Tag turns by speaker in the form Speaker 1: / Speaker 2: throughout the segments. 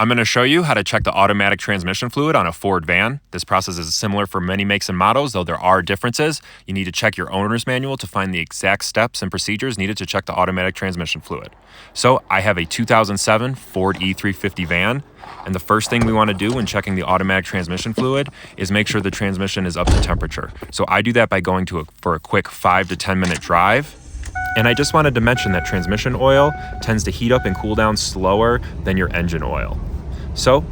Speaker 1: I'm going to show you how to check the automatic transmission fluid on a Ford van. This process is similar for many makes and models, though there are differences. You need to check your owner's manual to find the exact steps and procedures needed to check the automatic transmission fluid. So I have a 2007 Ford E350 van, and the first thing we want to do when checking the automatic transmission fluid is make sure the transmission is up to temperature. So I do that by going for a quick 5 to 10 minute drive. And I just wanted to mention that transmission oil tends to heat up and cool down slower than your engine oil. So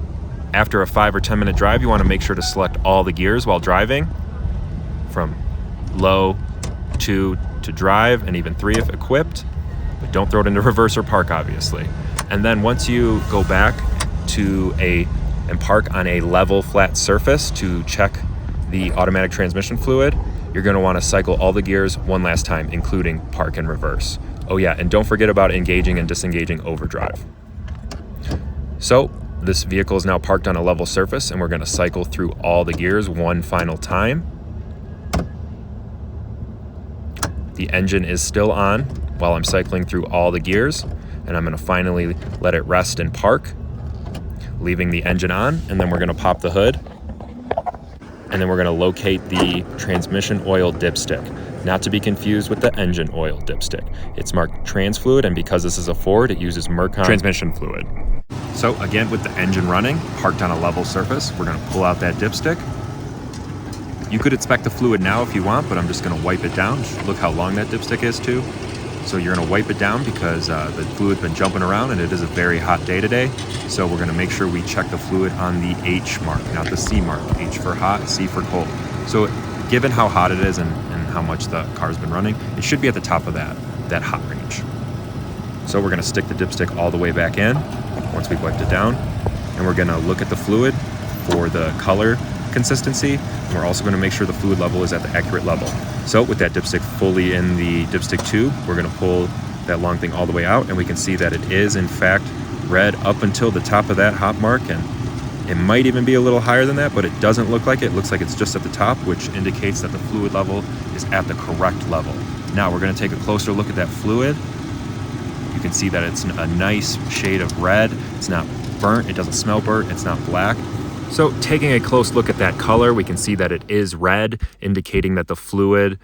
Speaker 1: after a 5 or 10 minute drive, you want to make sure to select all the gears while driving, from low, 2 to drive, and even 3 if equipped, but don't throw it into reverse or park, obviously. And then once you go back and park on a level flat surface to check the automatic transmission fluid, you're going to want to cycle all the gears one last time, including park and reverse. Oh yeah, and don't forget about engaging and disengaging overdrive. So this vehicle is now parked on a level surface, and we're going to cycle through all the gears one final time. The engine is still on while I'm cycling through all the gears, and I'm going to finally let it rest and park, leaving the engine on, and then we're going to pop the hood, and then we're going to locate the transmission oil dipstick, not to be confused with the engine oil dipstick. It's marked trans fluid, and because this is a Ford, it uses Mercon transmission fluid. So again, with the engine running, parked on a level surface, we're going to pull out that dipstick. You could inspect the fluid now if you want, but I'm just going to wipe it down. Look how long that dipstick is too. So you're going to wipe it down because the fluid's been jumping around, and it is a very hot day today. So we're going to make sure we check the fluid on the H mark, not the C mark. H for hot, C for cold. So given how hot it is and how much the car's been running, it should be at the top of that hot range. So we're going to stick the dipstick all the way back in once we've wiped it down, and we're going to look at the fluid for the color consistency, and we're also going to make sure the fluid level is at the accurate level. So with that dipstick fully in the dipstick tube, we're going to pull that long thing all the way out, and we can see that it is in fact red up until the top of that hot mark, and it might even be a little higher than that, but it doesn't look like it. It looks like it's just at the top, which indicates that the fluid level is at the correct level. Now we're going to take a closer look at that fluid. You can see that it's a nice shade of red. It's not burnt, it doesn't smell burnt, it's not black. So taking a close look at that color, we can see that it is red, indicating that the fluid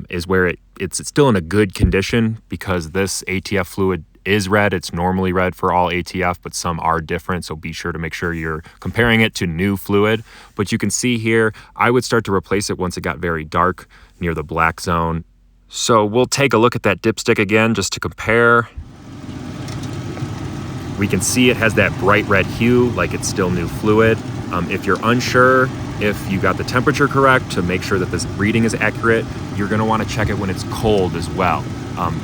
Speaker 1: is where it's still in a good condition, because this ATF fluid is red. It's normally red for all ATF, but some are different, so be sure to make sure you're comparing it to new fluid. But you can see here, I would start to replace it once it got very dark near the black zone. So we'll take a look at that dipstick again just to compare. We can see it has that bright red hue, like it's still new fluid. If you're unsure if you got the temperature correct, to make sure that this reading is accurate, you're going to want to check it when it's cold as well.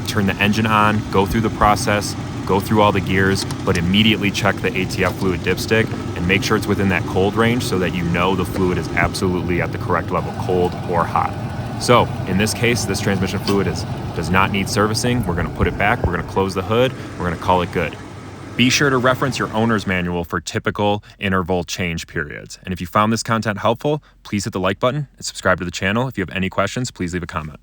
Speaker 1: Turn the engine on, go through the process, go through all the gears, but immediately check the ATF fluid dipstick and make sure it's within that cold range so that you know the fluid is absolutely at the correct level, cold or hot. So in this case, this transmission fluid does not need servicing. We're going to put it back, we're going to close the hood, we're going to call it good. Be sure to reference your owner's manual for typical interval change periods. And if you found this content helpful, please hit the like button and subscribe to the channel. If you have any questions, please leave a comment.